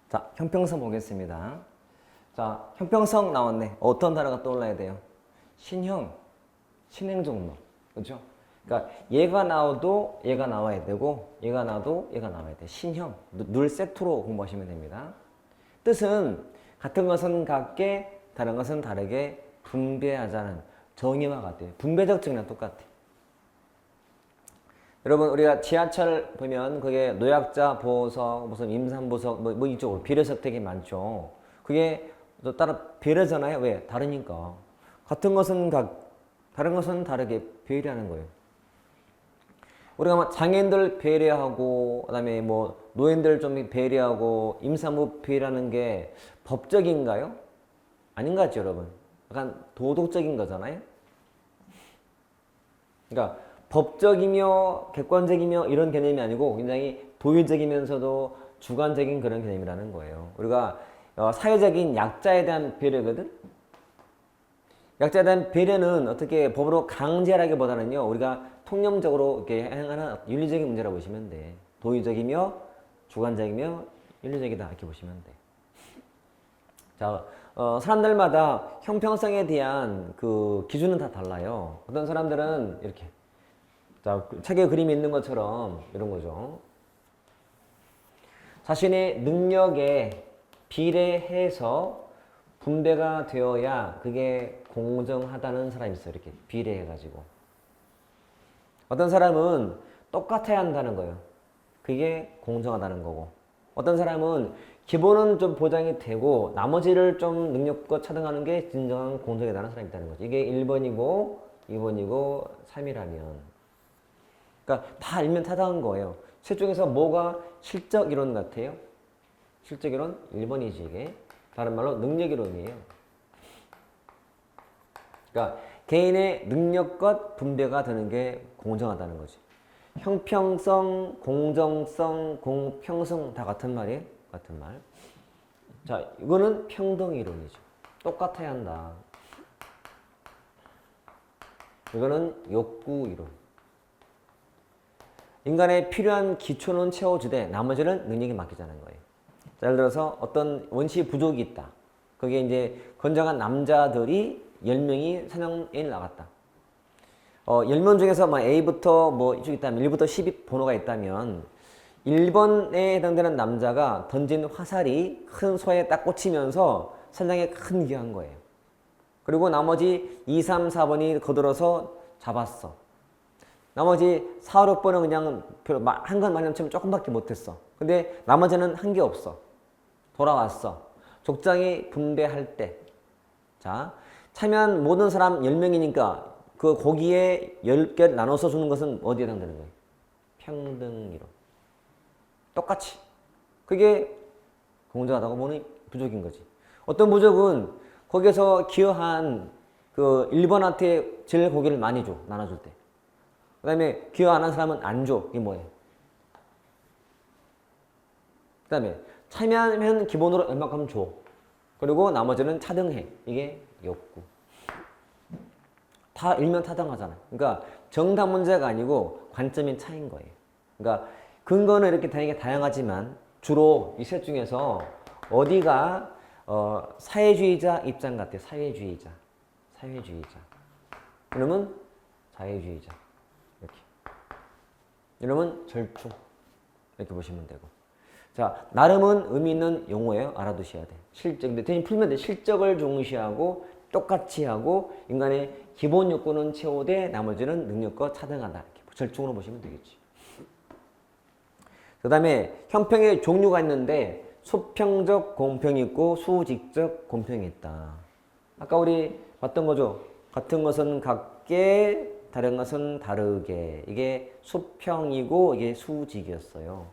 자, 형평성 보겠습니다. 자, 형평성 나왔네. 어떤 단어가 떠올라야 돼요? 신형, 신행종로. 그죠? 그러니까 얘가 나와도 얘가 나와야 되고 얘가 나와도 얘가 나와야 돼. 신형. 눌 세트로 공부하시면 됩니다. 뜻은 같은 것은 같게 다른 것은 다르게 분배하자는 정의와 같아요. 분배적 정의랑 똑같아. 여러분 우리가 지하철 보면 그게 노약자 보호석, 무슨 임산부석 뭐 이쪽으로 비례석 되게 많죠. 그게 또 따라 배려잖아요. 왜? 다르니까. 같은 것은 다른 것은 다르게 배려하는 거예요. 우리가 막 장애인들 배려하고 그다음에 뭐 노인들 좀 배려하고 임산부 배려하는 게 법적인가요? 아닌 것 같죠, 여러분. 약간 도덕적인 거잖아요. 그러니까 법적이며 객관적이며 이런 개념이 아니고 굉장히 도의적이면서도 주관적인 그런 개념이라는 거예요. 우리가 사회적인 약자에 대한 배려거든. 약자에 대한 배려는 어떻게 법으로 강제하기보다는요, 우리가 통념적으로 이렇게 행하는 윤리적인 문제라고 보시면 돼. 도의적이며 주관적이며 윤리적이다 이렇게 보시면 돼. 자, 사람들마다 형평성에 대한 그 기준은 다 달라요. 어떤 사람들은 이렇게, 자, 책에 그림이 있는 것처럼 이런 거죠. 자신의 능력에 비례해서 분배가 되어야 그게 공정하다는 사람이 있어요. 이렇게 비례해가지고. 어떤 사람은 똑같아야 한다는 거예요. 그게 공정하다는 거고. 어떤 사람은 기본은 좀 보장이 되고 나머지를 좀 능력껏 차등하는 게 진정한 공정이라는 사람이 있다는 거죠. 이게 1번이고 2번이고 3이라면. 그러니까 다 일면 타당한 거예요. 셋 중에서 뭐가 실적 이론 같아요? 실적 이론 1번이지 이게. 다른 말로 능력 이론이에요. 그러니까 개인의 능력껏 분배가 되는 게 공정하다는 거지. 형평성, 공정성, 공평성 다 같은 말이에요. 같은 말. 자, 이거는 평등 이론이죠. 똑같아야 한다. 이거는 욕구 이론. 인간의 필요한 기초는 채워주되 나머지는 능력이 맡기자는 거예요. 자, 예를 들어서 어떤 원시 부족이 있다. 거기에 이제 건장한 남자들이 10명이 사냥에 나갔다. 10명 중에서 뭐 A부터 뭐 이쪽 있다면 1부터 10이 번호가 있다면 1번에 해당되는 남자가 던진 화살이 큰 소에 딱 꽂히면서 사냥에 큰 기여한 거예요. 그리고 나머지 2, 3, 4번이 거들어서 잡았어. 나머지 4, 6번은 그냥 한 건 마냥 치면 조금밖에 못했어. 근데 나머지는 한 게 없어. 돌아왔어. 족장이 분배할 때. 자, 참여한 모든 사람 10명이니까 그 고기에 10개 나눠서 주는 것은 어디에 해당되는 거예요? 평등이론. 똑같이. 그게 공정하다고 보는 부족인 거지. 어떤 부족은 거기서 기여한 그 1번한테 제일 고기를 많이 줘. 나눠줄 때. 그 다음에 기여 안 한 사람은 안 줘. 이게 뭐예요? 그 다음에 참여하면 기본으로 얼마큼 줘. 그리고 나머지는 차등해. 이게 욕구. 다 일면 타당하잖아요. 그러니까 정답 문제가 아니고 관점의 차이인 거예요. 그러니까 근거는 이렇게 되게 다양하지만 주로 이 셋 중에서 어디가 사회주의자 입장 같아요. 사회주의자. 이러면 자유주의자. 이렇게. 이러면 절충. 이렇게 보시면 되고. 자, 나름은 의미 있는 용어예요. 알아두셔야 돼. 실적. 근데 대신 풀면 돼. 실적을 중시하고 똑같이 하고 인간의 기본 욕구는 채우되 나머지는 능력과 차등하다. 이렇게 절충으로 보시면 되겠지. 그 다음에 형평의 종류가 있는데 수평적 공평이 있고 수직적 공평이 있다. 아까 우리 봤던 거죠. 같은 것은 같게 다른 것은 다르게. 이게 수평이고 이게 수직이었어요.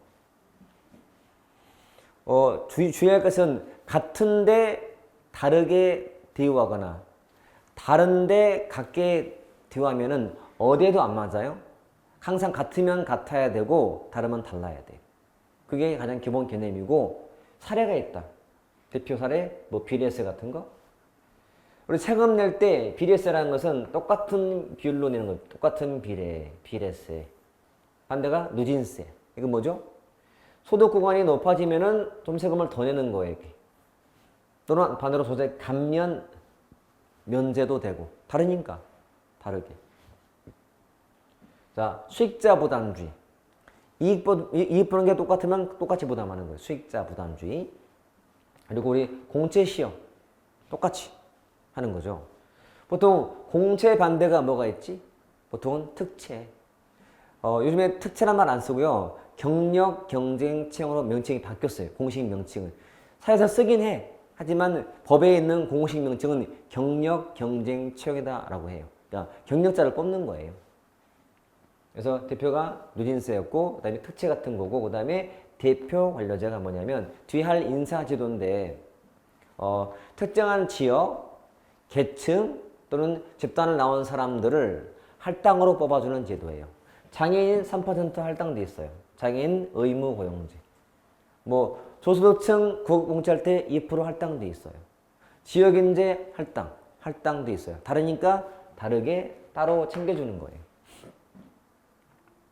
주의할 것은 같은데 다르게 대우하거나 다른데 같게 대우하면은 어디에도 안 맞아요. 항상 같으면 같아야 되고 다르면 달라야 돼. 그게 가장 기본 개념이고 사례가 있다. 대표 사례 뭐 비례세 같은 거. 우리 세금 낼 때 비례세라는 것은 똑같은 비율로 내는 거. 똑같은 비례세. 반대가 누진세. 이거 뭐죠? 소득 구간이 높아지면은 좀 세금을 더 내는 거예요. 이렇게. 또는 반대로 소득 감면, 면제도 되고. 다르니까. 다르게. 자, 수익자 부담주의. 이익 버는 게 똑같으면 똑같이 부담하는 거예요. 수익자 부담주의. 그리고 우리 공채 시험. 똑같이 하는 거죠. 보통 공채 반대가 뭐가 있지? 보통은 특채. 요즘에 특채란 말 안 쓰고요. 경력, 경쟁, 채용으로 명칭이 바뀌었어요. 공식 명칭은. 사회에서 쓰긴 해. 하지만 법에 있는 공식 명칭은 경력, 경쟁, 채용이다라고 해요. 그러니까 경력자를 뽑는 거예요. 그래서 대표가 누진세였고, 그 다음에 특채 같은 거고, 그 다음에 대표 관료제가 뭐냐면 뒤에 할 인사제도인데 특정한 지역, 계층 또는 집단을 나온 사람들을 할당으로 뽑아주는 제도예요. 장애인 3% 할당도 있어요. 장애인 의무고용제. 뭐 저소득층 공채할 때 2% 할당도 있어요. 지역인재 할당도 있어요. 다르니까 다르게 따로 챙겨주는 거예요.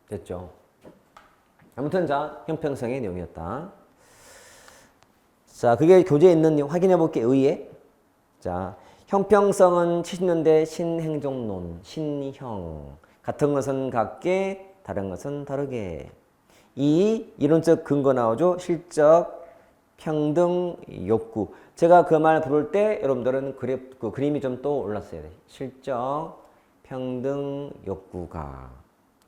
됐죠? 아무튼 자, 형평성의 내용이었다. 자, 그게 교재에 있는 내용 확인해 볼게. 의예. 자, 형평성은 70년대 신행정론, 신형. 같은 것은 같게, 다른 것은 다르게. 이 이론적 근거 나오죠. 실적, 평등, 욕구. 제가 그 말 부를 때 여러분들은 그 그림이 좀 떠올랐어야 돼. 실적, 평등, 욕구가.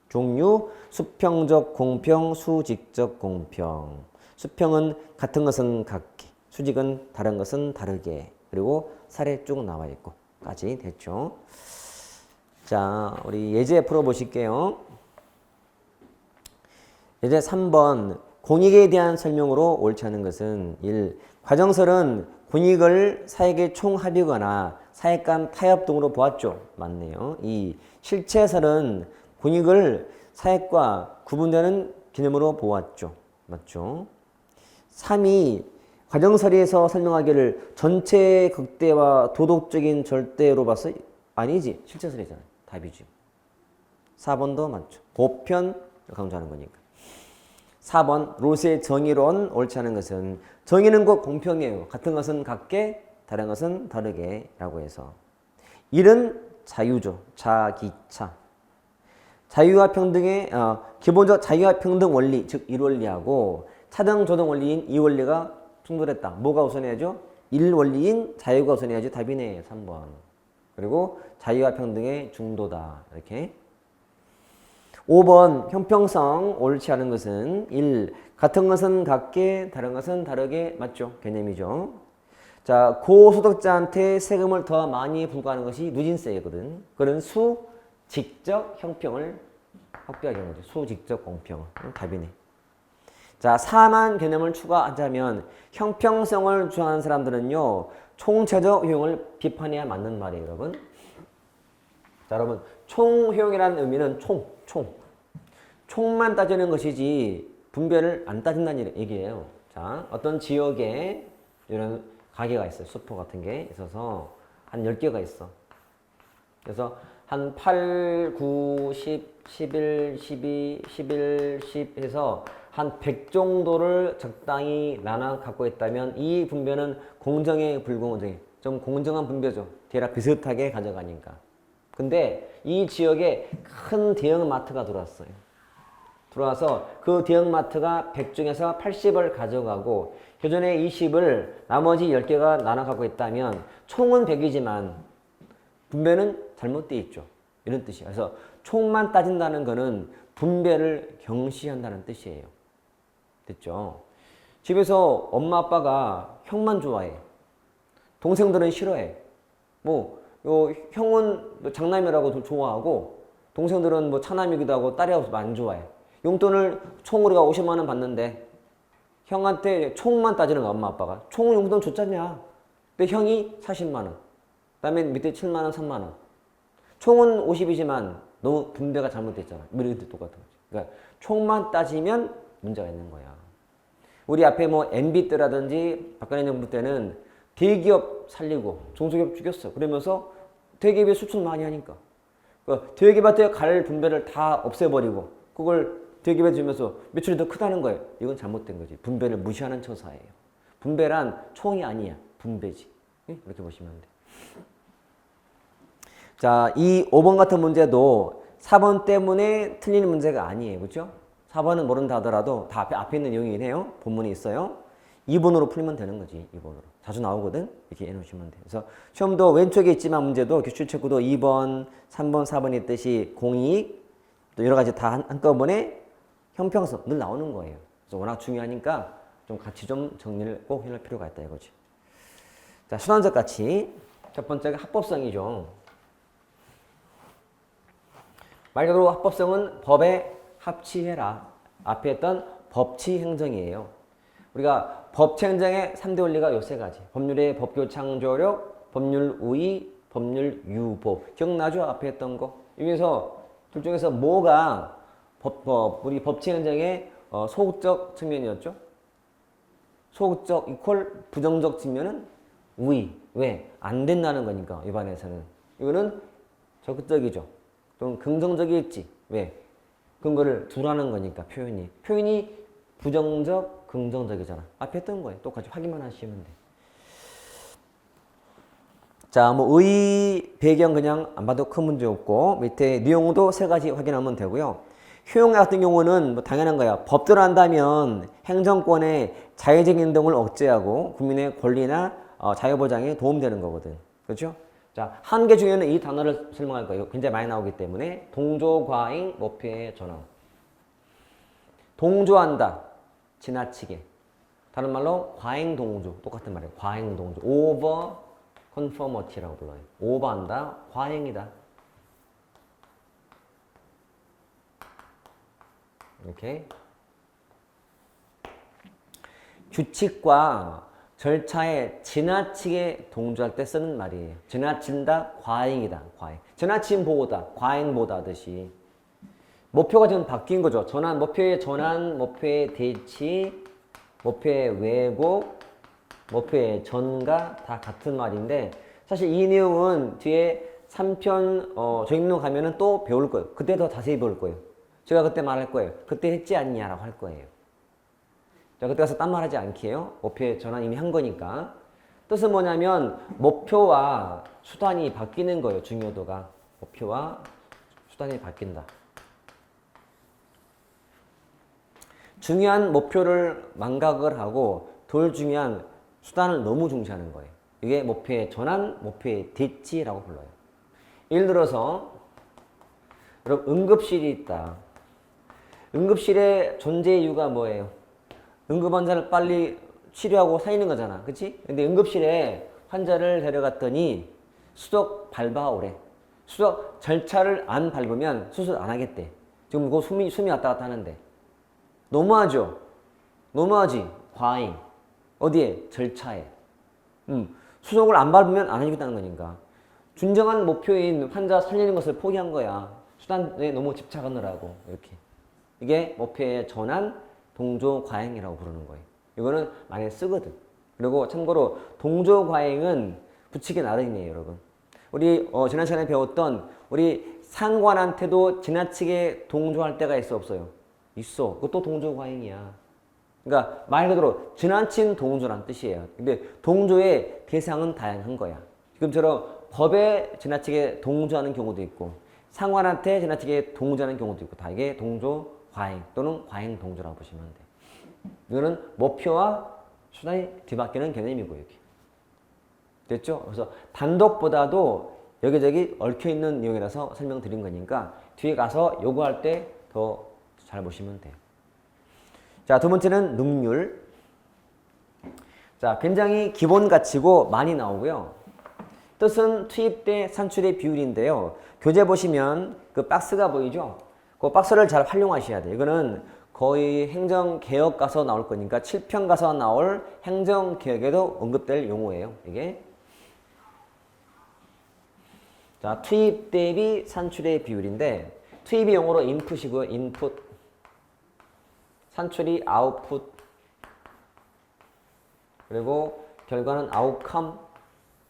종류, 수평적 공평, 수직적 공평. 수평은 같은 것은 같게, 수직은 다른 것은 다르게. 그리고 사례 쭉 나와 있고 까지 됐죠. 자, 우리 예제 풀어보실게요. 예제 3번. 공익에 대한 설명으로 옳지 않은 것은 1. 과정설은 공익을 사익의 총합이거나 사익 간 타협 등으로 보았죠. 맞네요. 2. 실체설은 공익을 사익과 구분되는 개념으로 보았죠. 맞죠? 3이 과정설에서 설명하기를 전체 극대와 도덕적인 절대로 봤어? 아니지. 실체설이잖아요. 답이죠. 4번도 맞죠. 보편 강조하는 거니까. 4번 롯의 정의론 옳지 않은 것은 정의는 곧 공평이에요. 같은 것은 같게 다른 것은 다르게 라고 해서 1은 자유죠. 자기차. 자유와 평등의 기본적 자유와 평등 원리, 즉 1원리하고 차등 조등 원리인 2원리가 충돌했다. 뭐가 우선해야죠? 1원리인 자유가 우선해야지. 답이네. 3번. 그리고 자유와 평등의 중도다. 이렇게. 5번 형평성 옳지 않은 것은 1. 같은 것은 같게 다른 것은 다르게. 맞죠? 개념이죠. 자, 고소득자한테 세금을 더 많이 부과하는 것이 누진세거든. 그런 수직적 형평을 확대하게 하는 거죠. 수직적 공평. 답이네. 자, 4만 개념을 추가하자면 형평성을 주장하는 사람들은요. 총체적 효용을 비판해야 맞는 말이에요. 여러분. 자, 여러분. 총효용이라는 의미는 총만 따지는 것이지 분배를 안 따진다는 얘기예요. 자, 어떤 지역에 이런 가게가 있어요. 슈퍼 같은 게 있어서 한 10개가 있어. 그래서 한 8, 9, 10, 11, 12, 11, 10 해서 한 100 정도를 적당히 나눠 갖고 있다면 이 분배는 공정해, 불공정해? 좀 공정한 분배죠. 대략 비슷하게 가져가니까. 근데 이 지역에 큰 대형마트가 들어왔어요. 들어와서 그 대형마트가 100 중에서 80을 가져가고 교전에 20을 나머지 10개가 나눠 갖고 있다면 총은 100이지만 분배는 잘못되어 있죠. 이런 뜻이에요. 그래서 총만 따진다는 거는 분배를 경시한다는 뜻이에요. 됐죠? 집에서 엄마 아빠가 형만 좋아해. 동생들은 싫어해. 형은 장남이라고 좋아하고 동생들은 차남이기도 하고 딸이라고 안 좋아해. 용돈을 총 우리가 50만 원 받는데 형한테 총만 따지는 거야. 엄마 아빠가. 총 용돈 줬잖냐. 근데 형이 40만 원. 그다음에 밑에 7만 원, 3만 원. 총은 50이지만 너무 분배가 잘못됐잖아. 이렇게 똑같은 거지. 그러니까 총만 따지면 문제가 있는 거야. 우리 앞에 MB 때라든지 박근혜 정부 때는 대기업 살리고 중소기업 죽였어. 그러면서 대기업이 수출 많이 하니까. 대기업한테 갈 분배를 다 없애버리고 그걸 대기업에 주면서 매출이 더 크다는 거예요. 이건 잘못된 거지. 분배를 무시하는 처사예요. 분배란 총이 아니야. 분배지. 이렇게 보시면 돼. 자, 이 5번 같은 문제도 4번 때문에 틀리는 문제가 아니에요. 그렇죠? 4번은 모른다 하더라도 다 앞에 있는 내용이긴 해요. 본문이 있어요. 2번으로 풀면 되는 거지. 2번으로. 자주 나오거든. 이렇게 해놓으시면 돼요. 그래서 시험도 왼쪽에 있지만 문제도 규칙책구도 2번, 3번, 4번이 있듯이 공익 또 여러 가지 다 한꺼번에 형평성 늘 나오는 거예요. 그래서 워낙 중요하니까 좀 같이 좀 정리를 꼭 해놓을 필요가 있다 이거지. 자, 순환적 가치. 첫 번째가 합법성이죠. 말 그대로 합법성은 법에 합치해라. 앞에 했던 법치 행정이에요. 우리가 법치 행정의 3대 원리가 요 세 가지. 법률의 법규 창조력, 법률 우위, 법률 유보. 기억나죠? 앞에 했던 거. 여기서 둘 중에서 뭐가 우리 법치 행정의 소극적 측면이었죠? 소극적 이퀄 부정적 측면은 우위. 왜? 안 된다는 거니까 위반에서는. 이거는 적극적이죠. 좀 긍정적이겠지. 왜? 근거를 두라는 거니까 표현이. 표현이 부정적, 긍정적이잖아. 앞에 했던 거예요. 똑같이 확인만 하시면 돼. 자, 뭐 의, 배경 그냥 안 봐도 큰 문제 없고 밑에 내용도 세 가지 확인하면 되고요. 효용량 같은 경우는 뭐 당연한 거야. 법대로 한다면 행정권의 자유적 행동을 억제하고 국민의 권리나 자유보장에 도움되는 거거든. 그렇죠? 자, 한 개 중에는 이 단어를 설명할 거예요. 굉장히 많이 나오기 때문에 동조, 과잉, 목표의 전환. 동조한다. 지나치게. 다른 말로 과잉 동조. 똑같은 말이에요. 과잉 동조. 오버 컨퍼머티라고 불러요. 오버한다. 과잉이다. 이렇게. 규칙과 절차에 지나치게 동조할 때 쓰는 말이에요. 지나친다, 과잉이다, 과잉. 지나침보다, 과잉보다 하듯이. 목표가 지금 바뀐 거죠. 전환, 목표의 전환, 목표의 대치, 목표의 왜곡, 목표의 전가 다 같은 말인데 사실 이 내용은 뒤에 3편 정립론 가면은 또 배울 거예요. 그때 더 자세히 배울 거예요. 제가 그때 말할 거예요. 그때 했지 않냐라고 할 거예요. 자, 그때 가서 딴 말 하지 않게요. 목표의 전환 이미 한 거니까. 뜻은 뭐냐면 목표와 수단이 바뀌는 거예요. 중요도가. 목표와 수단이 바뀐다. 중요한 목표를 망각을 하고 덜 중요한 수단을 너무 중시하는 거예요. 이게 목표의 전환, 목표의 대치라고 불러요. 예를 들어서 여러분 응급실이 있다. 응급실의 존재 이유가 뭐예요? 응급 환자를 빨리 치료하고 살리는 거잖아. 그치? 근데 응급실에 환자를 데려갔더니 수석 밟아오래. 수석 절차를 안 밟으면 수술 안 하겠대. 지금 그 숨이 왔다 갔다 하는데. 너무하죠? 너무하지? 과잉. 어디에? 절차에. 수석을 안 밟으면 안 해주겠다는 거니까. 진정한 목표인 환자 살리는 것을 포기한 거야. 수단에 너무 집착하느라고. 이렇게. 이게 목표의 전환, 동조 과잉이라고 부르는 거예요. 이거는 많이 쓰거든. 그리고 참고로 동조 과잉은 붙이기 나름이에요, 여러분. 우리 지난 시간에 배웠던 우리 상관한테도 지나치게 동조할 때가 있어 없어요? 있어. 그것도 동조 과잉이야. 그러니까 말 그대로 지나친 동조란 뜻이에요. 근데 동조의 대상은 다양한 거야. 지금처럼 법에 지나치게 동조하는 경우도 있고 상관한테 지나치게 동조하는 경우도 있고 다 이게 동조 과잉 또는 과잉 동조라고 보시면 돼. 이거는 목표와 수단이 뒤바뀌는 개념이고 이렇게. 됐죠? 그래서 단독보다도 여기저기 얽혀있는 내용이라서 설명드린 거니까 뒤에 가서 요구할 때 더 잘 보시면 돼요. 자, 두 번째는 능률. 자, 굉장히 기본 가치고 많이 나오고요. 뜻은 투입 대 산출의 비율인데요. 교재 보시면 그 박스가 보이죠? 그 박스를 잘 활용하셔야 돼요. 이거는 거의 행정개혁 가서 나올 거니까 7편 가서 나올 행정개혁에도 언급될 용어예요. 이게. 자, 투입 대비 산출의 비율인데 투입이 영어로 인풋이고요. 인풋. 산출이 아웃풋. 그리고 결과는 아웃컴.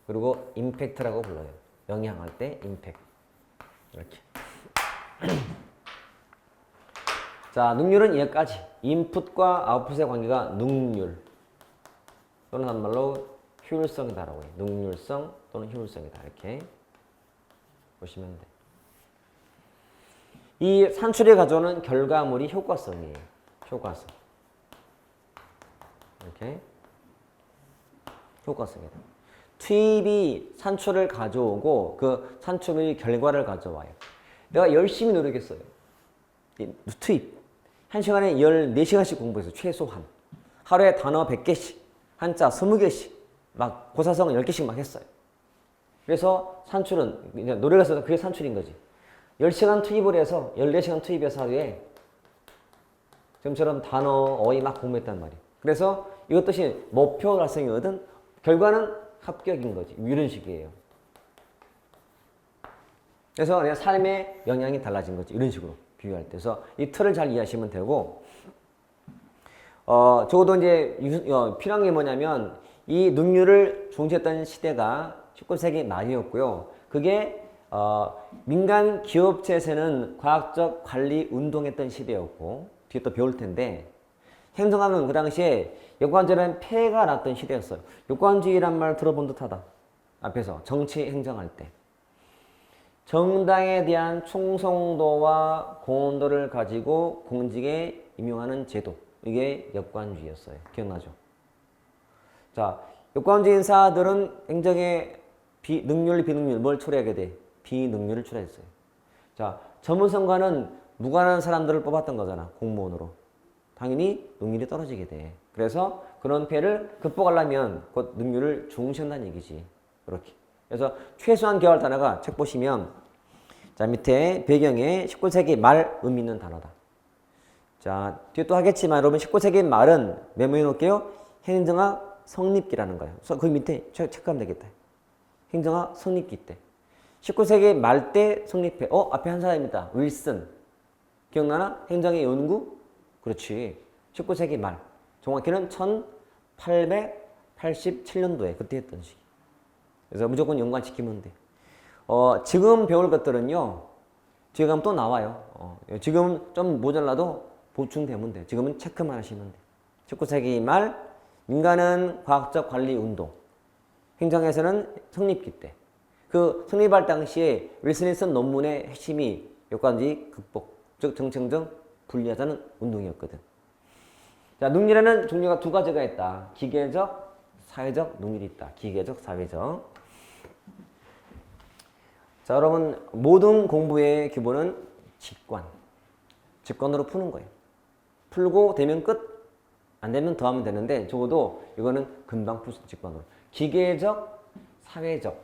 그리고 임팩트라고 불러요. 영향할 때 임팩트. 이렇게. 자, 능률은 여기까지. 인풋과 아웃풋의 관계가 능률 또는 다른 말로 효율성이다라고 해요. 능률성 또는 효율성이다. 이렇게 보시면 돼. 이 산출이 가져오는 결과물이 효과성이에요. 효과성. 이렇게 효과성이다. 투입이 산출을 가져오고 그 산출의 결과를 가져와요. 내가 열심히 노력했어요. 투입. 1시간에 14시간씩 공부해서 최소한. 하루에 단어 100개씩, 한자 20개씩, 막 고사성 10개씩 막 했어요. 그래서 산출은, 노력해서 그게 산출인 거지. 10시간 투입을 해서, 14시간 투입해서 하루에 지금처럼 단어, 어휘 막 공부했단 말이에요. 그래서 이것 뜻이 목표 달성이거든. 결과는 합격인 거지. 이런 식이에요. 그래서 내 삶의 영향이 달라진 거지. 이런 식으로 비교할 때. 그래서 이 틀을 잘 이해하시면 되고, 적어도 이제 필요한 게 뭐냐면 이 능률을 중시했던 시대가 19세기 말이었고요. 그게 민간 기업체에서는 과학적 관리 운동했던 시대였고, 뒤에 또 배울 텐데, 행정학은 그 당시에 역관주의라는 폐해가 났던 시대였어요. 역관주의란 말 들어본 듯하다. 앞에서 정치 행정할 때. 정당에 대한 충성도와 공헌도를 가지고 공직에 임용하는 제도. 이게 역관주의였어요. 기억나죠? 자, 역관주의 인사들은 행정의 능률, 비능률 뭘 초래하게 돼? 비능률을 초래했어요. 자, 전문성과는 무관한 사람들을 뽑았던 거잖아. 공무원으로. 당연히 능률이 떨어지게 돼. 그래서 그런 폐를 극복하려면 곧 능률을 중시한다는 얘기지. 그렇게. 그래서 최소한 기여할 단어가 책 보시면 자 밑에 배경에 19세기 말 의미 있는 단어다. 자 뒤에 또 하겠지만 여러분 19세기 말은 메모해 놓을게요. 행정학 성립기라는 거예요. 그래서 그 밑에 체크하면 되겠다. 행정학 성립기 때. 19세기 말 때 성립해. 앞에 한 사람이다. 윌슨. 기억나나? 행정의 연구? 그렇지. 19세기 말. 정확히는 1887년도에 그때 했던 시기. 그래서 무조건 연관시키면 돼. 지금 배울 것들은요. 뒤에 가면 또 나와요. 지금 좀 모자라도 보충되면 돼. 지금은 체크만 하시면 돼. 19세기 말 민간은 과학적 관리 운동. 행정에서는 성립기 때. 그 성립할 당시에 윌슨이 쓴 논문의 핵심이 역관주의 극복, 즉 정치행정 분리하자는 운동이었거든. 자, 능률에는 종류가 두 가지가 있다. 기계적, 사회적 능률이 있다. 기계적, 사회적. 자, 여러분 모든 공부의 기본은 직관. 직관으로 푸는 거예요. 풀고 되면 끝. 안 되면 더 하면 되는데 적어도 이거는 금방 풀 수 있는 직관으로. 기계적, 사회적.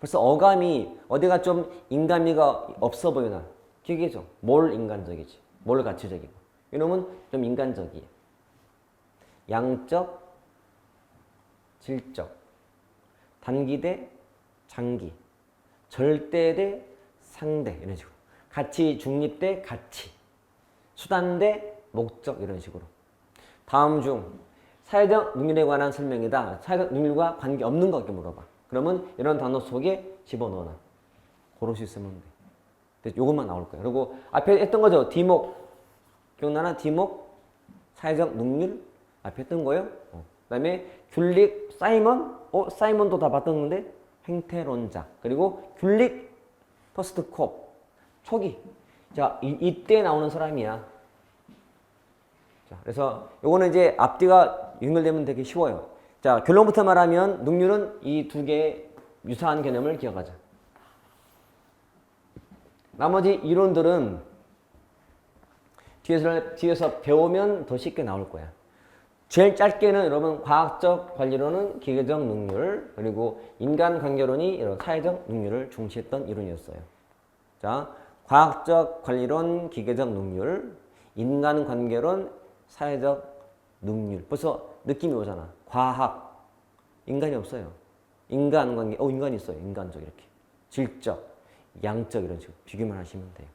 벌써 어감이 어디가 좀 인간미가 없어 보이나? 기계적. 뭘 인간적이지? 뭘 가치적이고. 이놈은 좀 인간적이에요. 양적, 질적. 단기 대 장기. 절대 대 상대. 이런 식으로. 가치 중립 대 가치. 수단 대 목적. 이런 식으로. 다음 중 사회적 능률에 관한 설명이다. 사회적 능률과 관계없는 거 물어봐. 그러면 이런 단어 속에 집어넣어놔. 고를 수 있으면 돼. 요것만 나올 거야. 그리고 앞에 했던 거죠. 디목. 기억나나? 디목. 사회적 능률. 앞에 했던 거예요. 그 다음에 귤릭, 사이먼. 사이먼도 다 봤었는데 행태론자. 그리고 귤릭, 퍼스트 콥. 초기. 자, 이때 나오는 사람이야. 자, 그래서 요거는 이제 앞뒤가 연결되면 되게 쉬워요. 자, 결론부터 말하면 능률은 이 두 개의 유사한 개념을 기억하자. 나머지 이론들은 뒤에서 배우면 더 쉽게 나올 거야. 제일 짧게는 여러분 과학적 관리론은 기계적 능률, 그리고 인간관계론이 이런 사회적 능률을 중시했던 이론이었어요. 자, 과학적 관리론, 기계적 능률, 인간관계론, 사회적 능률. 벌써 느낌이 오잖아. 과학, 인간이 없어요. 인간관계, 인간이 있어요. 인간적 이렇게. 질적, 양적 이런 식으로 비교만 하시면 돼요.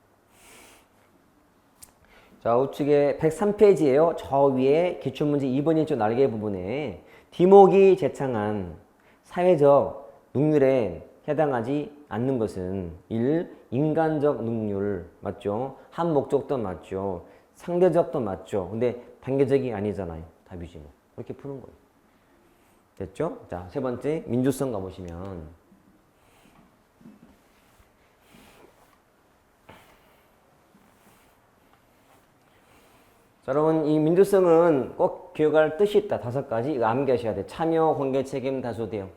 자, 우측에 103페이지예요. 저 위에 기출문제 2번 1조 날개 부분에 디목이 제창한 사회적 능률에 해당하지 않는 것은 1. 인간적 능률 맞죠? 한 목적도 맞죠? 상대적도 맞죠. 근데 단계적이 아니잖아요. 답이지 뭐. 그렇게 푸는 거예요. 됐죠? 자, 세 번째 민주성 가보시면 자, 여러분 이 민주성은 꼭 기억할 뜻이 있다. 5가지 이거 암기하셔야 돼. 참여, 공개, 책임, 다수, 대응.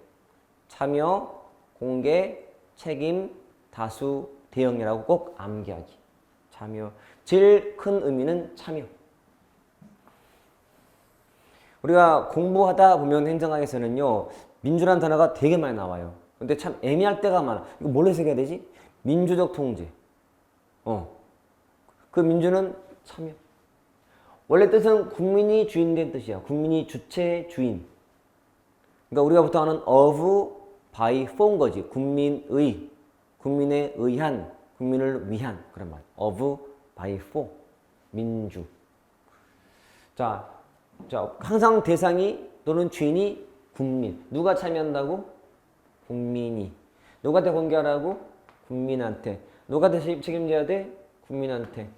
참여, 공개, 책임, 다수, 대응이라고 꼭 암기하기. 참여. 제일 큰 의미는 참여. 우리가 공부하다 보면 행정학에서는요, 민주라는 단어가 되게 많이 나와요. 근데 참 애매할 때가 많아. 이거 뭘로 해석해야 되지? 민주적 통제. 그 민주는 참여. 원래 뜻은 국민이 주인된 뜻이야. 국민이 주체, 주인. 그러니까 우리가 보통 하는 of, by, for인 거지. 국민의, 국민에 의한, 국민을 위한 그런 말. of, by, for. 민주. 자, 항상 대상이 또는 주인이 국민. 누가 참여한다고? 국민이. 누구한테 공개하라고? 국민한테. 누구한테 책임져야 돼? 국민한테.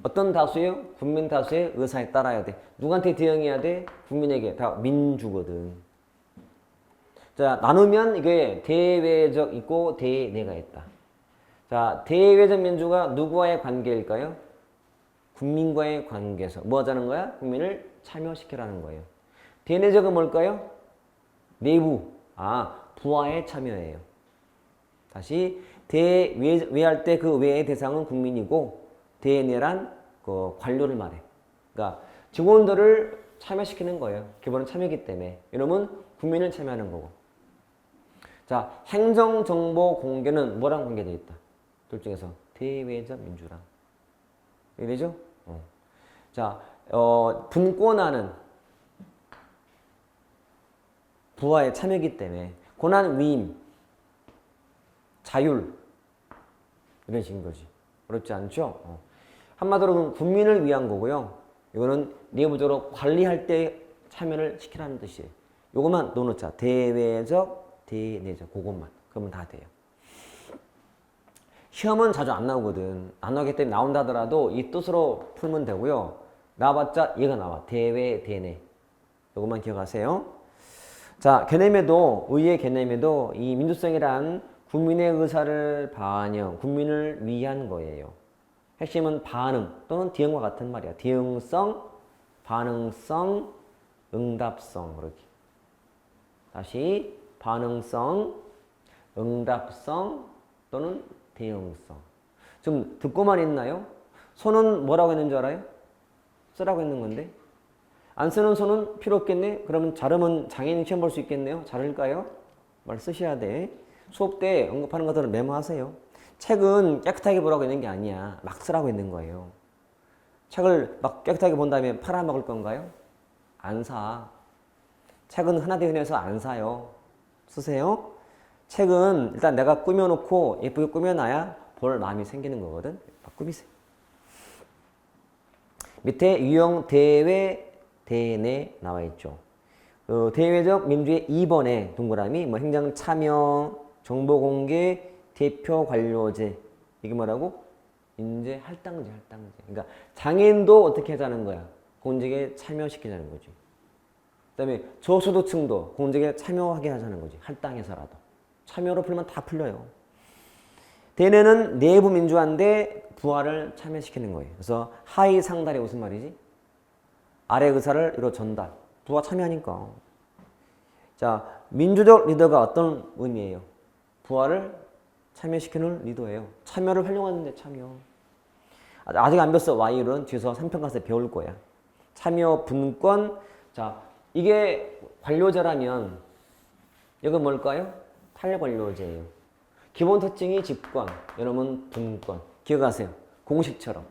어떤 다수예요? 국민 다수의 의사에 따라야 돼. 누구한테 대응해야 돼? 국민에게. 다 민주거든. 자, 나누면 이게 대외적 있고 대내가 있다. 자, 대외적 민주가 누구와의 관계일까요? 국민과의 관계에서 뭐 하자는 거야? 국민을 참여시키라는 거예요. 대내적은 뭘까요? 내부. 부하의 참여예요. 다시 대외할 때 그 외의 대상은 국민이고 대내란 그 관료를 말해. 그러니까 직원들을 참여시키는 거예요. 기본은 참여이기 때문에. 이러면 국민을 참여하는 거고. 자, 행정정보 공개는 뭐랑 관계되어 있다? 둘 중에서 대외적 민주랑. 이해되죠? 자, 분권하는 부하의 참여이기 때문에 권한 위임, 자율 이런 식인 거지. 어렵지 않죠? 한마디로 국민을 위한 거고요. 이거는 내부적으로 관리할 때 참여를 시키라는 뜻이에요. 요것만 넣어놓자. 대외적, 대내적 그것만. 그러면 다 돼요. 시험은 자주 안 나오거든. 안 나오기 때문에 나온다 하더라도 이 뜻으로 풀면 되고요. 나와봤자 얘가 나와. 대외, 대내. 이것만 기억하세요. 자, 개념에도, 의의 개념에도 이 민주성이란 국민의 의사를 반영, 국민을 위한 거예요. 핵심은 반응 또는 대응과 같은 말이야. 대응성, 반응성, 응답성. 그렇게. 다시 반응성, 응답성 또는 대응성. 지금 듣고만 있나요? 손은 뭐라고 했는 줄 알아요? 쓰라고 했는 건데. 안 쓰는 손은 필요 없겠네? 그러면 자르면 장애인 시험 볼 수 있겠네요? 자를까요? 말 쓰셔야 돼. 수업 때 언급하는 것들은 메모하세요. 책은 깨끗하게 보라고 있는 게 아니야. 막 쓰라고 있는 거예요. 책을 막 깨끗하게 본 다음에 팔아먹을 건가요? 안 사. 책은 흔하게 흔해서 안 사요. 쓰세요. 책은 일단 내가 꾸며놓고 예쁘게 꾸며놔야 볼 마음이 생기는 거거든. 막 꾸미세요. 밑에 유형 대외, 대내 나와 있죠. 대외적 민주의 2번에 동그라미 뭐 행정 참여, 정보 공개, 대표 관료제. 이게 뭐라고? 인재 할당제, 할당제. 그러니까 장애인도 어떻게 하자는 거야? 공직에 참여시키자는 거지. 그다음에 저소득층도 공직에 참여하게 하자는 거지. 할당해서라도. 참여로 풀면 다 풀려요. 대내는 내부 민주화인데 부하를 참여시키는 거예요. 그래서 하위 상달이 무슨 말이지? 아래 의사를 이로 전달. 부하 참여하니까. 자, 민주적 리더가 어떤 의미예요? 부하를 참여시키는 리더예요. 참여를 활용하는데 참여. 아직 안 배웠어. Y율은 뒤에서 3편 가서 배울 거야. 참여, 분권. 자, 이게 관료제라면 이건 뭘까요? 탈관료제예요. 기본 특징이 집권, 여러분 분권. 기억하세요. 공식처럼.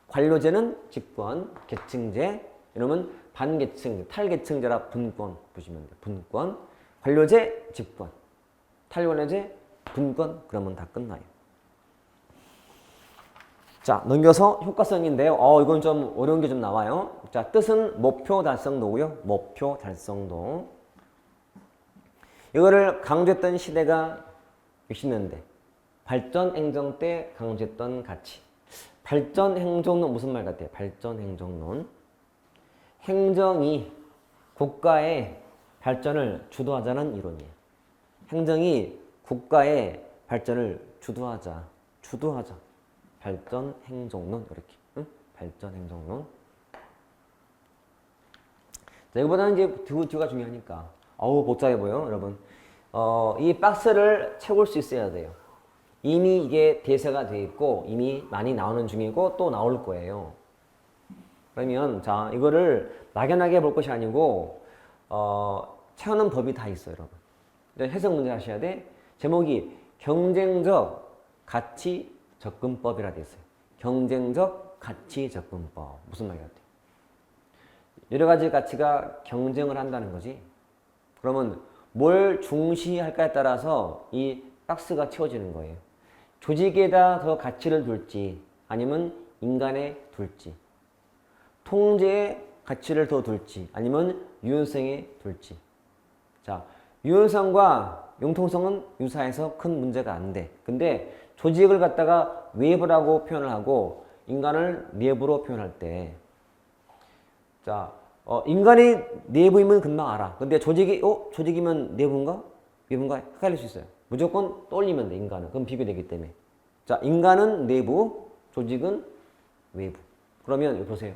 관료제는 집권, 계층제, 여러분 반계층, 탈계층제라 분권 보시면 돼요. 분권, 관료제, 집권, 탈관료제, 분권 그러면 다 끝나요. 자, 넘겨서 효과성인데요. 이건 좀 어려운 게 좀 나와요. 자, 뜻은 목표 달성도고요. 목표 달성도. 이거를 강조했던 시대가 60년대. 발전 행정 때 강조했던 가치. 발전 행정론 무슨 말 같아요? 발전 행정론. 행정이 국가의 발전을 주도하자는 이론이에요. 행정이 국가의 발전을 주도하자. 발전 행정론 이렇게. 응? 발전 행정론. 자, 이거보다는 이제 뒤가 중요하니까. 어우 복잡해 보여 여러분. 이 박스를 채울 수 있어야 돼요. 이미 이게 대세가 돼 있고 이미 많이 나오는 중이고 또 나올 거예요. 그러면 자 이거를 막연하게 볼 것이 아니고 채우는 법이 다 있어요 여러분. 해석 문제 하셔야 돼. 제목이 경쟁적 가치 접근법이라 돼 있어요. 경쟁적 가치 접근법. 무슨 말 같아요? 여러 가지 가치가 경쟁을 한다는 거지. 그러면 뭘 중시할까에 따라서 이 박스가 채워지는 거예요. 조직에다 더 가치를 둘지 아니면 인간에 둘지, 통제에 가치를 더 둘지 아니면 유연성에 둘지. 자, 유연성과 융통성은 유사해서 큰 문제가 안 돼. 근데 조직을 갖다가 외부라고 표현을 하고 인간을 내부로 표현할 때, 자, 인간이 내부이면 금방 알아. 근데 조직이면 내부인가? 외부인가? 헷갈릴 수 있어요. 무조건 떠올리면 돼, 인간은. 그럼 비교되기 때문에. 자, 인간은 내부, 조직은 외부. 그러면 여기 보세요.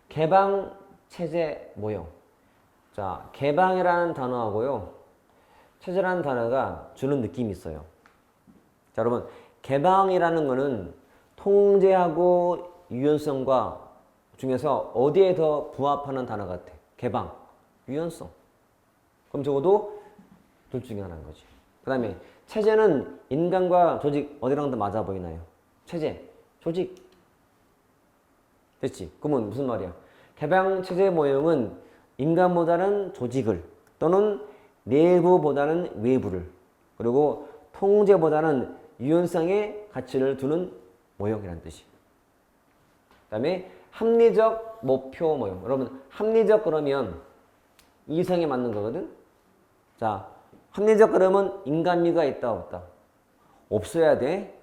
개방, 체제, 모형. 자, 개방이라는 단어하고요. 체제라는 단어가 주는 느낌이 있어요. 자, 여러분. 개방이라는 거는 통제하고 유연성과 중에서 어디에 더 부합하는 단어 같아? 개방, 유연성. 그럼 적어도 둘 중에 하나인 거지. 그 다음에 체제는 인간과 조직 어디랑 더 맞아 보이나요? 체제, 조직. 됐지? 그러면 무슨 말이야? 개방 체제 모형은 인간보다는 조직을 또는 내부보다는 외부를 그리고 통제보다는 유연성의 가치를 두는 모형이라는 뜻이. 그 다음에 합리적 목표 모형. 여러분 합리적 그러면 이성에 맞는 거거든. 자, 합리적 그러면 인간미가 있다 없다? 없어야 돼.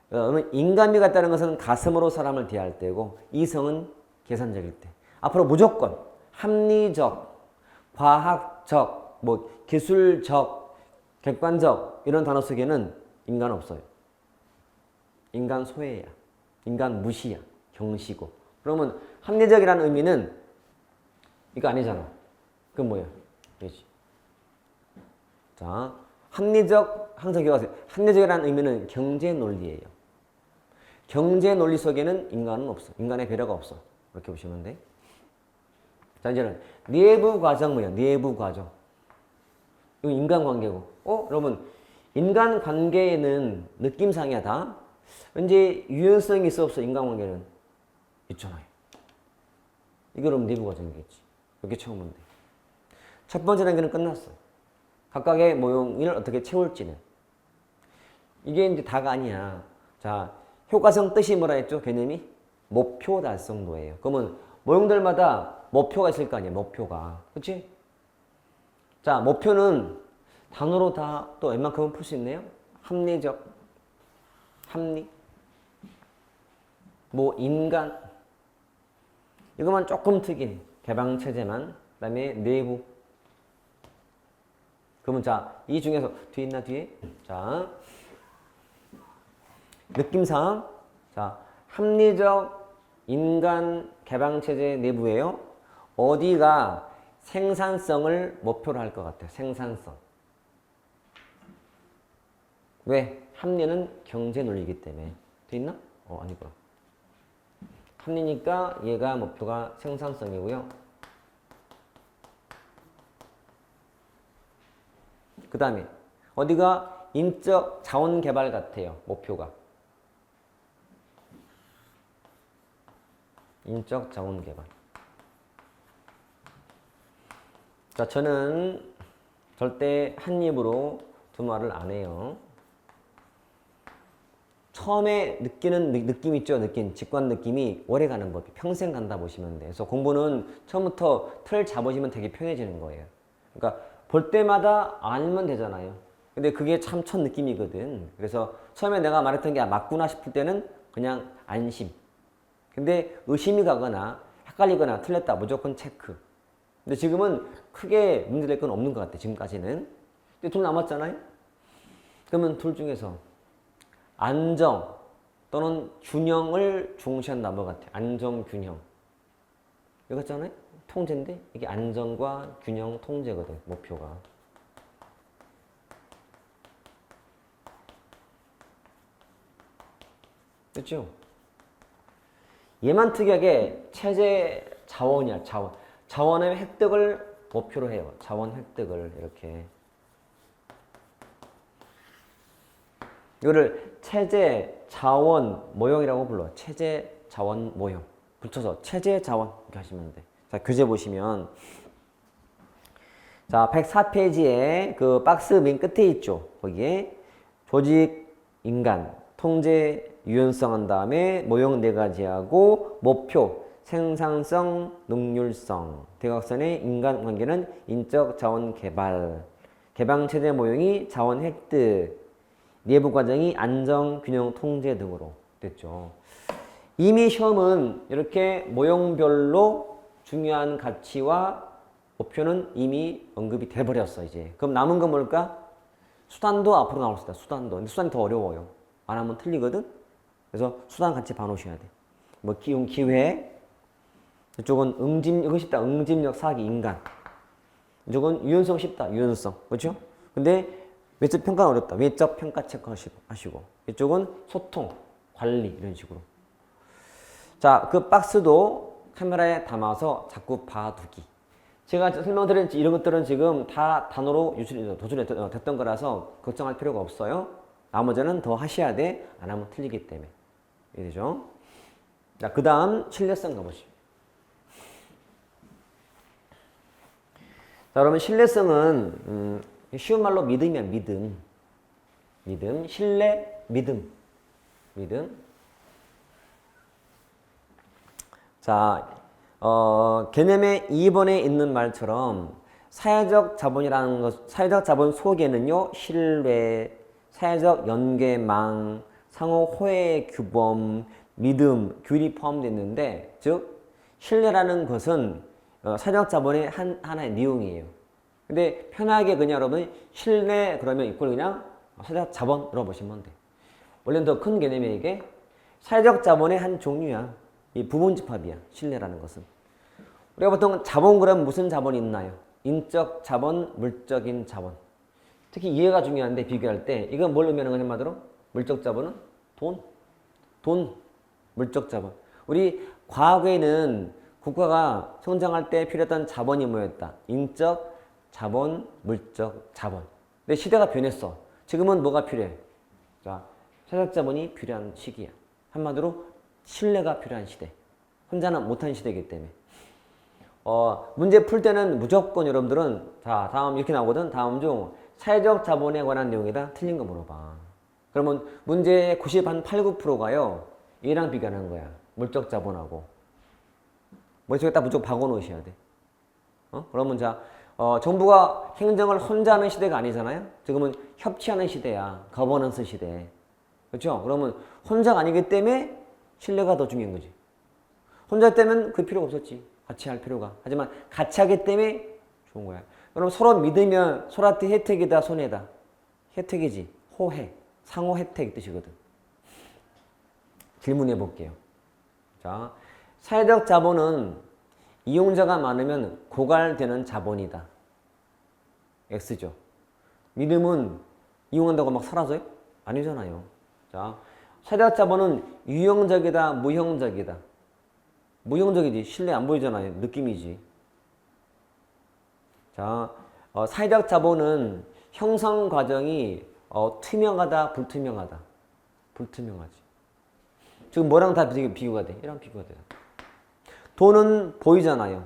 그러면 인간미가 있다는 것은 가슴으로 사람을 대할 때고 이성은 계산적일 때. 앞으로 무조건 합리적, 과학적, 기술적, 객관적 이런 단어 속에는 인간 없어요. 인간 소외야. 인간 무시야. 경시고. 그러면 합리적이라는 의미는 이거 아니잖아. 그건 뭐야? 그렇지. 자, 합리적, 항상 기억하세요. 합리적이라는 의미는 경제 논리예요. 경제 논리 속에는 인간은 없어. 인간의 배려가 없어. 이렇게 보시면 돼. 자, 이제는 내부 과정 뭐야? 내부 과정. 이거 인간관계고. 여러분, 인간관계에는 느낌상이야 다. 왠지 유연성이 있어 없어? 인간관계는 있잖아요. 이거 그럼 내부 과정이겠지. 이렇게 채우면 돼. 첫 번째 단계는 끝났어. 각각의 모형을 어떻게 채울지는. 이게 이제 다가 아니야. 자, 효과성 뜻이 뭐라 했죠? 개념이? 목표 달성도예요. 그러면 모형들마다 목표가 있을 거 아니야, 목표가. 그치? 자, 목표는 단어로 다 또 웬만큼은 풀 수 있네요. 합리적, 합리, 인간. 이것만 조금 특이해. 개방체제만. 그 다음에 내부. 그러면 자, 이 중에서 뒤에 있나 뒤에? 자, 느낌상 자, 합리적 인간 개방체제 내부예요. 어디가 생산성을 목표로 할 것 같아요. 생산성. 왜? 합리는 경제 논리이기 때문에. 돼 있나? 아니구나. 합리니까 얘가 목표가 생산성이고요. 그 다음에 어디가 인적 자원 개발 같아요. 목표가. 인적 자원 개발. 자, 저는 절대 한 입으로 두 말을 안 해요. 처음에 느끼는 느낌 있죠? 직관 느낌이 오래 가는 법이 평생 간다 보시면 돼. 그래서 공부는 처음부터 틀 잡으시면 되게 편해지는 거예요. 그러니까 볼 때마다 알면 되잖아요. 근데 그게 참 첫 느낌이거든. 그래서 처음에 내가 말했던 게 맞구나 싶을 때는 그냥 안심. 근데 의심이 가거나 헷갈리거나 틀렸다 무조건 체크. 근데 지금은 크게 문제될 건 없는 것 같아. 지금까지는. 근데 둘 남았잖아요. 그러면 둘 중에서 안정 또는 균형을 중시한다 뭐 같아. 안정 균형. 이거 같잖아요. 통제인데 이게 안정과 균형 통제거든. 목표가. 그렇죠? 얘만 특이하게 체제 자원이야. 자원. 자원의 획득을 목표로 해요. 자원 획득을 이렇게. 이거를 체제 자원 모형이라고 불러. 체제 자원 모형. 붙여서 체제 자원 이렇게 하시면 돼. 자, 교재 보시면 자, 104페이지에 그 박스 맨 끝에 있죠. 거기에 조직, 인간, 통제, 유연성 한 다음에 모형 4가지하고 목표, 생산성, 능률성, 대각선의 인간관계는 인적 자원 개발, 개방체제 모형이 자원 획득, 내부 과정이 안정, 균형, 통제 등으로 됐죠. 이미 시험은 이렇게 모형별로 중요한 가치와 목표는 이미 언급이 돼버렸어 이제. 그럼 남은 건 뭘까? 수단도 앞으로 나올 수 있다. 수단도. 근데 수단이 더 어려워요. 안 하면 틀리거든. 그래서 수단 같이 봐놓으셔야 돼. 뭐 기회. 이쪽은 이거 쉽다. 응집력, 사기, 인간. 이쪽은 유연성 쉽다. 유연성. 그렇죠? 근데 외적 평가는 어렵다. 외적 평가 체크하시고. 이쪽은 소통, 관리 이런 식으로. 자, 그 박스도 카메라에 담아서 자꾸 봐두기. 제가 설명드린 이런 것들은 지금 다 단어로 도출이 됐던 거라서 걱정할 필요가 없어요. 나머지는 더 하셔야 돼. 안 하면 틀리기 때문에. 이해되죠? 자, 그 다음 신뢰성 가보시죠. 자, 그러면 신뢰성은 쉬운 말로 믿음이야. 믿음. 신뢰, 믿음. 자, 개념의 2번에 있는 말처럼 사회적 자본이라는 것, 사회적 자본 속에는요, 신뢰, 사회적 연계망, 상호 호혜의 규범, 믿음, 균이 포함되어 있는데, 즉 신뢰라는 것은 사회적 자본의 하나의 내용이에요. 근데 편하게 그냥 여러분 신뢰 그러면 이걸 그냥 사회적 자본으로 보시면 돼. 원래는 더 큰 개념이 이게 사회적 자본의 한 종류야. 이 부분집합이야. 신뢰라는 것은. 우리가 보통 자본 그러면 무슨 자본이 있나요? 인적 자본, 물적인 자본. 특히 이해가 중요한데 비교할 때 이건 뭘 의미하는 거냐 말대로? 물적 자본은 돈, 물적 자본. 우리 과거에는 국가가 성장할 때 필요했던 자본이 뭐였다? 인적 자본, 물적 자본. 근데 시대가 변했어. 지금은 뭐가 필요해? 자, 사회적 자본이 필요한 시기야. 한마디로 신뢰가 필요한 시대. 혼자는 못한 시대이기 때문에. 문제 풀 때는 무조건 여러분들은 자, 다음 이렇게 나오거든. 다음 중 사회적 자본에 관한 내용이다. 틀린 거 물어봐. 그러면 문제의 8, 9%가요. 얘랑 비교하는 거야. 물적 자본하고. 머릿속에 딱 무조건 박아 놓으셔야 돼. 그러면 자, 정부가 행정을 혼자 하는 시대가 아니잖아요. 지금은 협치하는 시대야. 거버넌스 시대. 그렇죠? 그러면 혼자가 아니기 때문에 신뢰가 더 중요한 거지. 혼자 때면 그 필요가 없었지. 같이 할 필요가. 하지만 같이 하기 때문에 좋은 거야. 그럼 서로 믿으면 서로한테 혜택이다, 손해다. 혜택이지. 호혜. 상호 혜택 뜻이거든. 질문해 볼게요. 자, 사회적 자본은 이용자가 많으면 고갈되는 자본이다. X죠. 믿음은 이용한다고 막 사라져요? 아니잖아요. 자, 사회적 자본은 유형적이다, 무형적이다. 무형적이지. 신뢰 안 보이잖아요. 느낌이지. 자, 사회적 자본은 형성 과정이 투명하다, 불투명하다. 불투명하지. 지금 뭐랑 다 비교가 돼? 이랑 비교가 돼. 돈은 보이잖아요.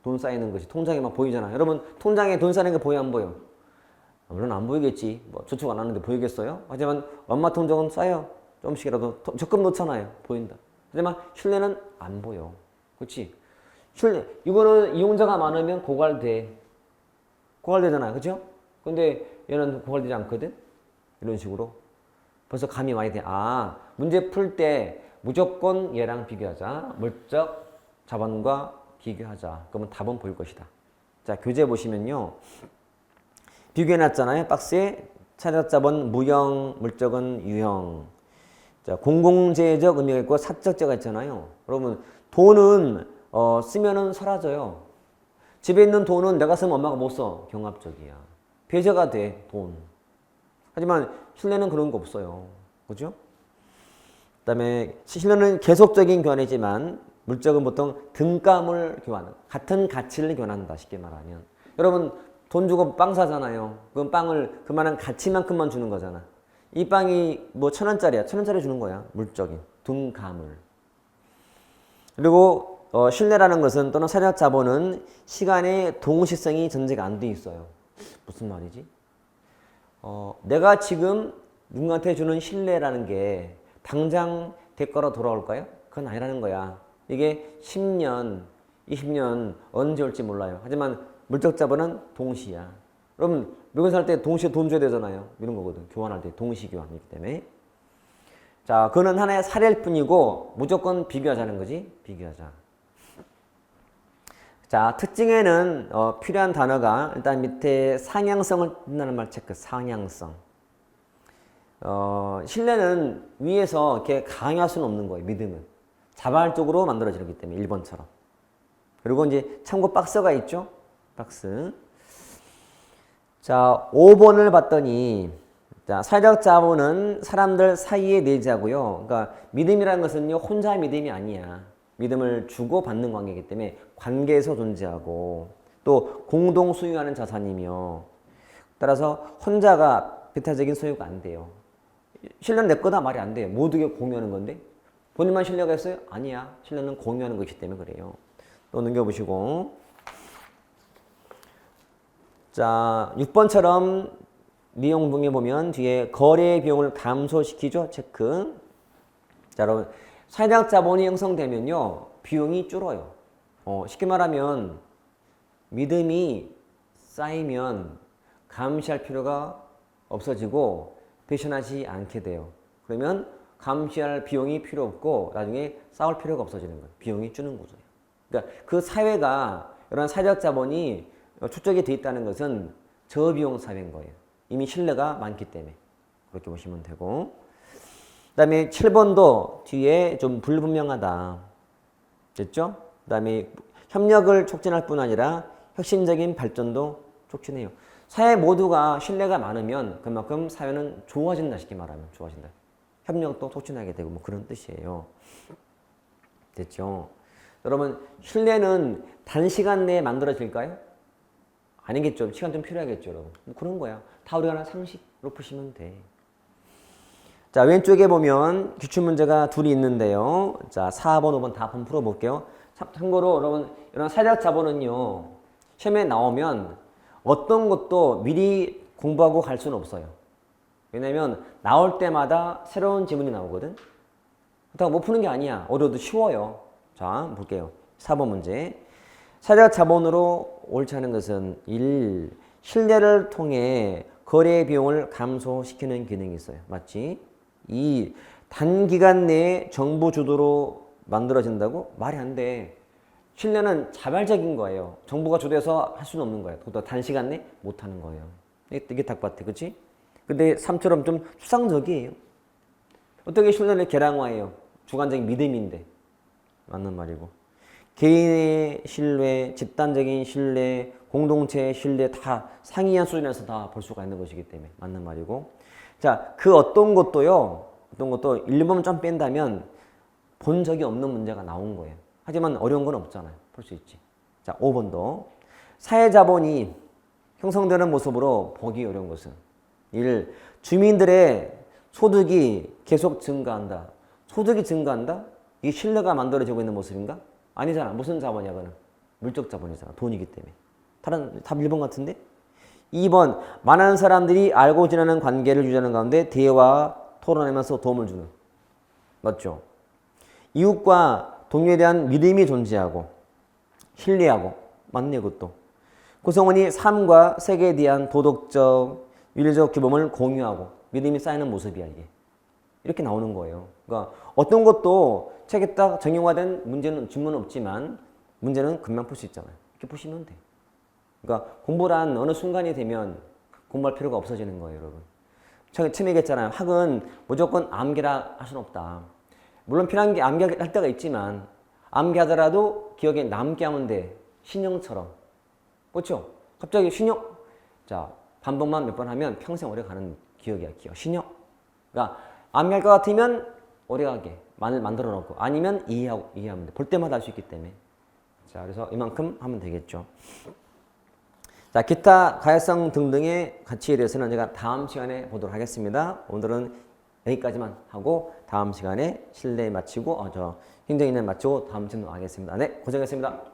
돈 쌓이는 것이 통장에 막 보이잖아요. 여러분 통장에 돈 쌓이는 게 보여 안 보여? 물론 안 보이겠지. 뭐 저축 안 하는데 보이겠어요? 하지만 엄마 통장은 쌓여. 조금씩이라도 적금 넣잖아요. 보인다. 하지만 신뢰는 안 보여. 그렇지? 신뢰. 이거는 이용자가 많으면 고갈돼. 고갈되잖아요. 그렇죠? 근데 얘는 고갈되지 않거든? 이런 식으로. 벌써 감이 와야 돼. 아, 문제 풀 때 무조건 얘랑 비교하자. 물적 자본과 비교하자. 그러면 답은 보일 것이다. 자, 교재 보시면요. 비교해놨잖아요. 박스에 차례적 자본 무형, 물적은 유형. 자, 공공재적 의미가 있고 사적재가 있잖아요. 여러분, 돈은 쓰면은 사라져요. 집에 있는 돈은 내가 쓰면 엄마가 못 써. 경합적이야. 배제가 돼, 돈. 하지만 신뢰는 그런 거 없어요. 그죠? 그 다음에 신뢰는 계속적인 교환이지만 물적은 보통 등가물 교환, 같은 가치를 교환한다. 쉽게 말하면. 여러분, 돈 주고 빵 사잖아요. 그럼 빵을 그만한 가치만큼만 주는 거잖아. 이 빵이 뭐 1,000원짜리야. 1,000원짜리 주는 거야. 물적인. 등가물. 그리고 신뢰라는 것은 또는 사적 자본은 시간의 동시성이 전제가 안 돼 있어요. 무슨 말이지? 내가 지금 누군가한테 주는 신뢰라는 게 당장 대가로 돌아올까요? 그건 아니라는 거야. 이게 10년, 20년 언제 올지 몰라요. 하지만 물적 자본은 동시야. 여러분 물건 살 때 동시에 돈 줘야 되잖아요. 이런 거거든. 교환할 때 동시 교환이기 때문에. 자, 그거는 하나의 사례일 뿐이고 무조건 비교하자는 거지. 비교하자. 자, 특징에는 필요한 단어가 일단 밑에 상향성을 뜬다는 말 체크. 상향성. 신뢰는 위에서 이렇게 강요할 수는 없는 거예요. 믿음은. 자발적으로 만들어지기 때문에 1번처럼. 그리고 이제 참고 박스가 있죠. 박스. 자, 5번을 봤더니 자, 사회적 자본은 사람들 사이에 내재하고요. 그러니까 믿음이라는 것은요, 혼자 믿음이 아니야. 믿음을 주고 받는 관계이기 때문에 관계에서 존재하고 또 공동 소유하는 자산이며 따라서 혼자가 배타적인 소유가 안 돼요. 신뢰는 내 거다 말이 안 돼요. 모두가 공유하는 건데 본인만 신뢰가 있어요? 아니야. 신뢰는 공유하는 것이기 때문에 그래요. 또 넘겨보시고 자, 6번처럼 미용봉에 보면 뒤에 거래 비용을 감소시키죠. 체크. 자, 여러분 사회적 자본이 형성되면요. 비용이 줄어요. 쉽게 말하면 믿음이 쌓이면 감시할 필요가 없어지고 배신하지 않게 돼요. 그러면 감시할 비용이 필요 없고 나중에 싸울 필요가 없어지는 거예요. 비용이 주는 거죠. 그러니까 그 사회가 이런 사회적 자본이 축적이 돼 있다는 것은 저비용 사회인 거예요. 이미 신뢰가 많기 때문에 그렇게 보시면 되고 그 다음에 7번도 뒤에 좀 불분명하다. 됐죠? 그 다음에 협력을 촉진할 뿐 아니라 혁신적인 발전도 촉진해요. 사회 모두가 신뢰가 많으면 그만큼 사회는 좋아진다. 쉽게 말하면 좋아진다. 협력도 촉진하게 되고 뭐 그런 뜻이에요. 됐죠? 여러분 신뢰는 단시간 내에 만들어질까요? 아니겠죠. 시간 좀 필요하겠죠. 여러분. 뭐 그런 거야. 다 우리가 하나 상식으로 푸시면 돼. 자, 왼쪽에 보면 기출문제가 둘이 있는데요. 자, 4번, 5번 다 한번 풀어볼게요. 참고로 여러분 이런 사회적 자본은요. 시험에 나오면 어떤 것도 미리 공부하고 갈 수는 없어요. 왜냐면 나올 때마다 새로운 지문이 나오거든. 그렇다고 못 푸는 게 아니야. 어려워도 쉬워요. 자, 볼게요. 4번 문제. 사회적 자본으로 옳지 않은 것은 1. 신뢰를 통해 거래 비용을 감소시키는 기능이 있어요. 맞지? 2. 단기간 내에 정부 주도로 만들어진다고? 말이 안 돼. 신뢰는 자발적인 거예요. 정부가 주도해서 할 수는 없는 거예요. 또 단시간 내에 못 하는 거예요. 이게 딱 같아. 그치? 근데 3처럼 좀 추상적이에요. 어떻게 신뢰를 계량화해요? 주관적인 믿음인데. 맞는 말이고. 개인의 신뢰, 집단적인 신뢰, 공동체의 신뢰 다 상이한 수준에서 다 볼 수가 있는 것이기 때문에 맞는 말이고. 자, 그 어떤 것도요. 어떤 것도 1번 좀 뺀다면 본 적이 없는 문제가 나온 거예요. 하지만 어려운 건 없잖아요. 볼 수 있지. 자, 5번도. 사회자본이 형성되는 모습으로 보기 어려운 것은 1. 주민들의 소득이 계속 증가한다. 소득이 증가한다? 이게 신뢰가 만들어지고 있는 모습인가? 아니잖아. 무슨 자본이야, 그거는? 물적 자본이잖아. 돈이기 때문에. 다른 답 1번 같은데? 2번. 많은 사람들이 알고 지내는 관계를 유지하는 가운데 대화, 토론하면서 도움을 주는. 맞죠? 이웃과 동료에 대한 믿음이 존재하고 신뢰하고 맞네, 그것도. 구성원이 삶과 세계에 대한 도덕적, 윤리적 규범을 공유하고 믿음이 쌓이는 모습이야, 이게. 이렇게 나오는 거예요. 그러니까 어떤 것도 책에 딱 정형화된 문제는 질문은 없지만 문제는 금방 풀 수 있잖아요. 이렇게 보시면 돼. 그러니까 공부란 어느 순간이 되면 공부할 필요가 없어지는 거예요, 여러분. 처음에 얘기했잖아요. 학은 무조건 암기라 할 수는 없다. 물론 필요한 게 암기할 때가 있지만 암기하더라도 기억에 남게 하면 돼. 신형처럼. 그렇죠? 갑자기 신형. 자, 반복만 몇 번 하면 평생 오래 가는 기억이야, 기억. 신형. 그러니까 암기할 것 같으면 오래가게 만들어 놓고 아니면 이해하면 돼. 볼 때마다 할 수 있기 때문에. 자, 그래서 이만큼 하면 되겠죠. 자, 기타 가해성 등등의 가치에 대해서는 제가 다음 시간에 보도록 하겠습니다. 오늘은 여기까지만 하고 다음 시간에 실내 마치고 행정인을 마치고 다음 시간에 하겠습니다. 네, 고생했습니다.